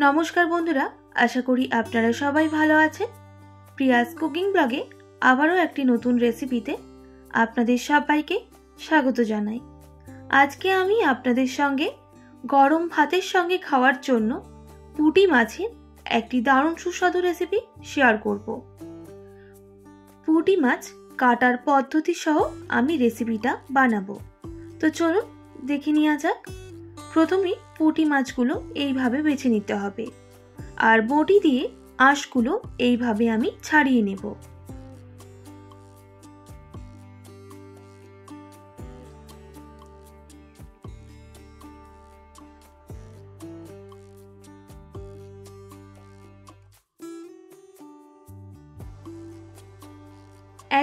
নমস্কার বন্ধুরা, আশা করি আপনারা সবাই ভালো আছেন। প্রিয়াস কুকিং ব্লগে আবারও একটি নতুন রেসিপিতে আপনাদের সবাইকে স্বাগত জানাই। আজকে আমি আপনাদের সঙ্গে গরম ভাতের সঙ্গে খাওয়ার জন্য পুঁটি মাছের একটি দারুণ সুস্বাদু রেসিপি শেয়ার করব। পুঁটি মাছ কাটার পদ্ধতি সহ আমি রেসিপিটা বানাবো। তো চলুন দেখে নেওয়া যাক। প্রথমে পুঁটি মাছগুলো এইভাবে বেছে নিতে হবে, আর বটি দিয়ে আঁশগুলো এইভাবে আমি ছাড়িয়ে নেব।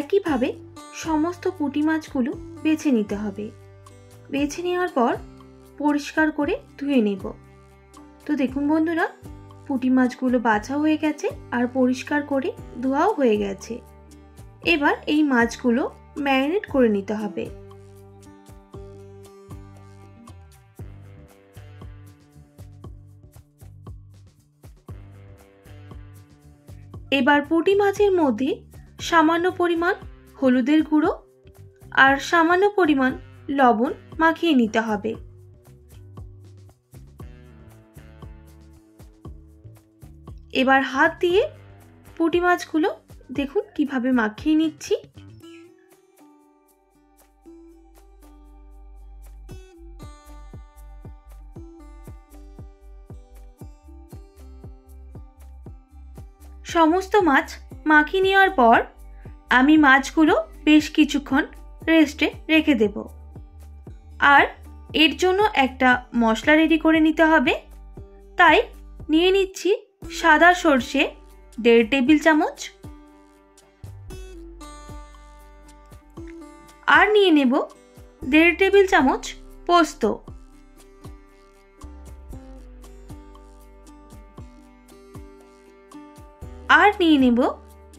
একইভাবে সমস্ত পুঁটি মাছগুলো বেছে নিতে হবে। বেছে নেওয়ার পর পরিষ্কার করে ধুয়ে নেব। তো দেখুন বন্ধুরা, পুঁটি মাছগুলো বাছা হয়ে গেছে আর পরিষ্কার করে ধোয়াও হয়ে গেছে। এবার এই মাছগুলো ম্যারিনেট করে নিতে হবে। এবার পুঁটি মাছের মধ্যে সামান্য পরিমাণ হলুদের গুঁড়ো আর সামান্য পরিমাণ লবণ মাখিয়ে নিতে হবে। এবার হাত দিয়ে পুঁটি মাছগুলো দেখুন কিভাবে মাখিয়ে নিচ্ছি। সমস্ত মাছ মাখিয়ে নেওয়ার পর আমি মাছগুলো বেশ কিছুক্ষণ রেস্টে রেখে দেব। আর এর জন্য একটা মশলা রেডি করে নিতে হবে। তাই নিয়ে নিচ্ছি সাদা সর্ষে 1.5 টেবিল চামচ, আর নিয়ে নেব 1.5 টেবিল চামচ পোস্ত, আর নিয়ে নেব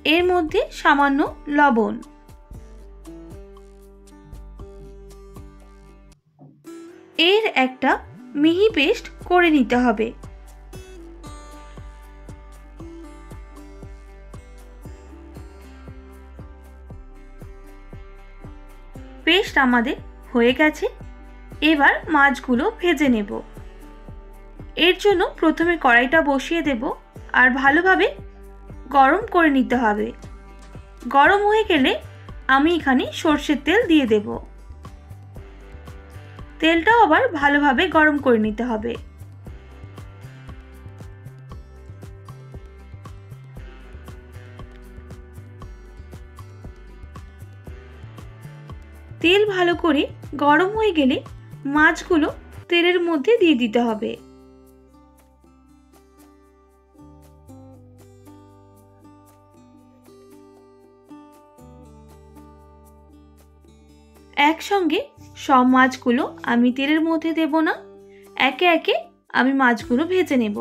এর মধ্যে সামান্য লবণ। এর একটা মিহি পেস্ট করে নিতে হবে। পেস্ট আমাদের হয়ে গেছে। এবার মাছগুলো ভেজে নেব। এর জন্য প্রথমে কড়াইটা বসিয়ে দেব আর ভালোভাবে গরম করে নিতে হবে। গরম হয়ে গেলে আমি এখানে সরষের তেল দিয়ে দেব। তেলটাও আবার ভালোভাবে গরম করে নিতে হবে। তেল ভালো করে গরম হয়ে গেলে মাছগুলো তেলের মধ্যে দিয়ে দিতে হবে। একসঙ্গে সব মাছগুলো আমি তেলের মধ্যে দেব না, একে একে আমি মাছগুলো ভেজে নেব।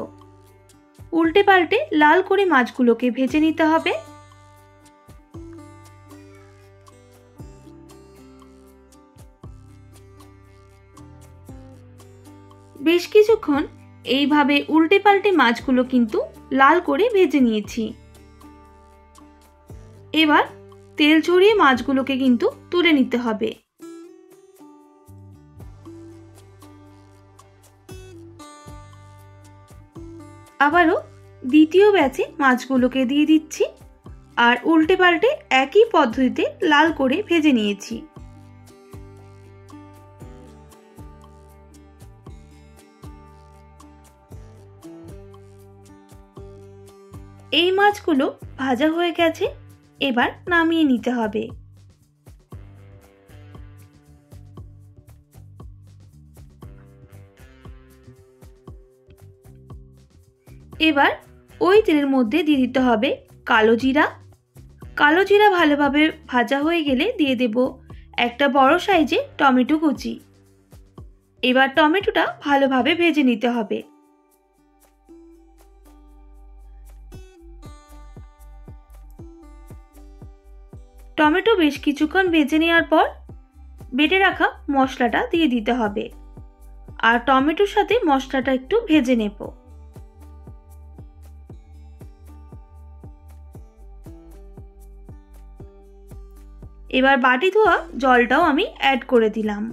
উল্টে পাল্টে লাল করে মাছগুলোকে ভেজে নিতে হবে। বেশ কিছুক্ষণ এইভাবে উল্টে পাল্টে মাছগুলো কিন্তু লাল করে ভেজে নিয়েছি। এবার তেল ঝরিয়ে মাছগুলোকে কিন্তু তুলে নিতে হবে। আবারও দ্বিতীয় ব্যাচে মাছগুলোকে দিয়ে দিচ্ছি আর উল্টে পাল্টে একই পদ্ধতিতে লাল করে ভেজে নিয়েছি। এই মাছগুলো ভাজা হয়ে গেছে। এবার নামিয়ে নিতে হবে। এবার ওই তেলের মধ্যে দিয়ে দিতে হবে কালো জিরা। কালো জিরা ভালোভাবে ভাজা হয়ে গেলে দিয়ে দেব একটা বড় সাইজে টমেটো কুচি। এবার টমেটোটা ভালোভাবে ভেজে নিতে হবে। টমেটো বেশ কিছুক্ষণ ভেজে নেওয়ার পর বেটে রাখা মশলাটা দিয়ে দিতে হবে আর টমেটোর সাথে মশলাটা একটু ভেজে নেব। এবার বাটি ধোয়া জলটাও আমি অ্যাড করে দিলাম।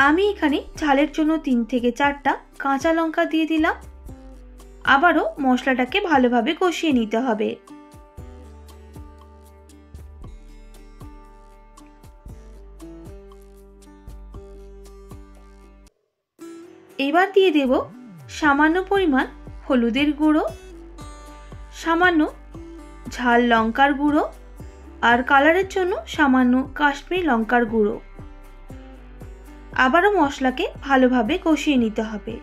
আমি এখানে ঝালের জন্য 3 থেকে 4টা কাঁচা লঙ্কা দিয়ে দিলাম। আবারও মশলাটাকে ভালোভাবে কষিয়ে নিতে হবে। এবার দিয়ে দেব সামান্য পরিমাণ হলুদের গুঁড়ো, সামান্য ঝাল লঙ্কার গুঁড়ো আর কালারের জন্য সামান্য কাশ্মীরি লঙ্কার গুঁড়ো। আবারও মশলাকে ভালোভাবে কষিয়ে নিতে হবে।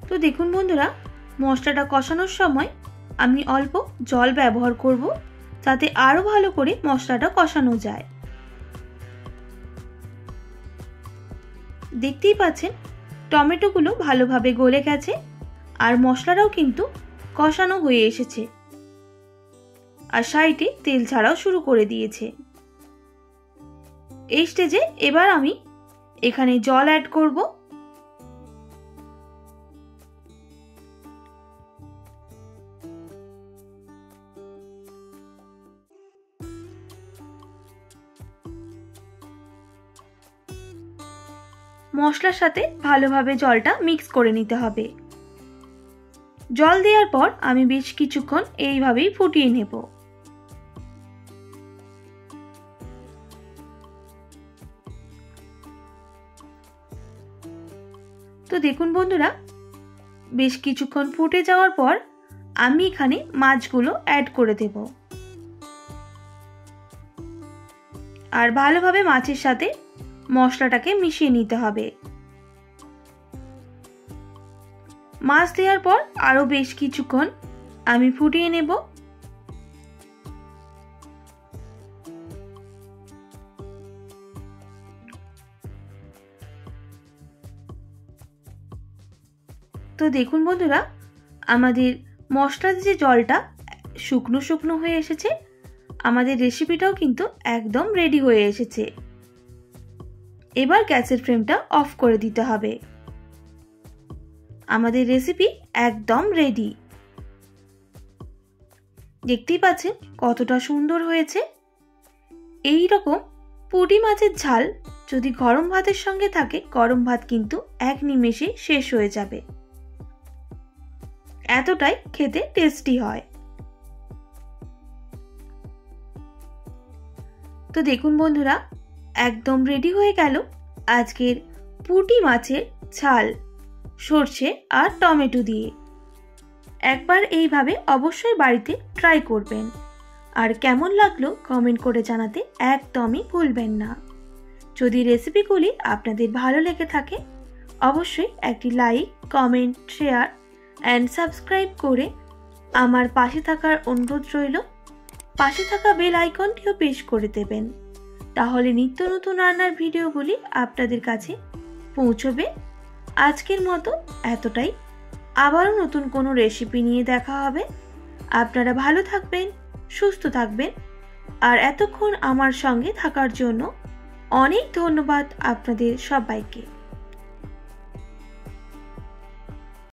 তো দেখুন বন্ধুরা, মশলাটা কষানোর সময় আমি অল্প জল ব্যবহার করব, যাতে আরো ভালো করে মশলাটা কষানো যায়। দেখতেই পাচ্ছেন টমেটোগুলো ভালোভাবে গলে গেছে আর মশলাটাও কিন্তু কষানো হয়ে এসেছে আর সাইডে তেল ছাড়াও শুরু করে দিয়েছে। এই স্টেজে এবার আমি এখানে জল অ্যাড করব। মশলার সাথে ভালোভাবে জলটা মিক্স করে নিতে হবে। জল দেওয়ার পর আমি বেশ কিছুক্ষণ এইভাবেই ফুটিয়ে নেব। তো দেখুন বন্ধুরা, বেশ কিছুক্ষণ ফুটে যাওয়ার পর আমি এখানে মাছগুলো অ্যাড করে দেব আর ভালোভাবে মাছের সাথে মশলাটাকে মিশিয়ে নিতে হবে। মাছ দেওয়ার পর আরো বেশ কিছুক্ষণ আমি ফুটিয়ে নেব। তো দেখুন বন্ধুরা, আমাদের মশলার যে জলটা শুকনো শুকনো হয়ে এসেছে, আমাদের রেসিপিটাও কিন্তু একদম রেডি হয়ে এসেছে। এবার গ্যাসের ফ্লেমটা অফ করে দিতে হবে। আমাদের রেসিপি একদম রেডি। দেখতেই পাচ্ছেন কতটা সুন্দর হয়েছে। এই রকম পুঁটি মাছের ঝাল যদি গরম ভাতের সঙ্গে থাকে, গরম ভাত কিন্তু এক নিমেষে শেষ হয়ে যাবে। এতটাই খেতে টেস্টি হয়। তো দেখুন বন্ধুরা, একদম রেডি হয়ে গেল আজকের পুঁটি মাছের ঝাল সর্ষে আর টমেটো দিয়ে। একবার এইভাবে অবশ্যই বাড়িতে ট্রাই করবেন আর কেমন লাগলো কমেন্ট করে জানাতে একদমই ভুলবেন না। যদি রেসিপিগুলি আপনাদের ভালো লেগে থাকে অবশ্যই একটি like, comment, share and subscribe করে আমার পাশে থাকার অনুরোধ রইল। পাশে থাকা বেল আইকনটিও প্রেস করে দেবেন, তাহলে নিত্য নতুন রান্নার ভিডিওগুলি আপনাদের কাছে পৌঁছবে। আজকের মতো এতটাই। আবারও নতুন কোনো রেসিপি নিয়ে দেখা হবে। আপনারা ভালো থাকবেন, সুস্থ থাকবেন আর এতক্ষণ আমার সঙ্গে থাকার জন্য অনেক ধন্যবাদ আপনাদের সবাইকে।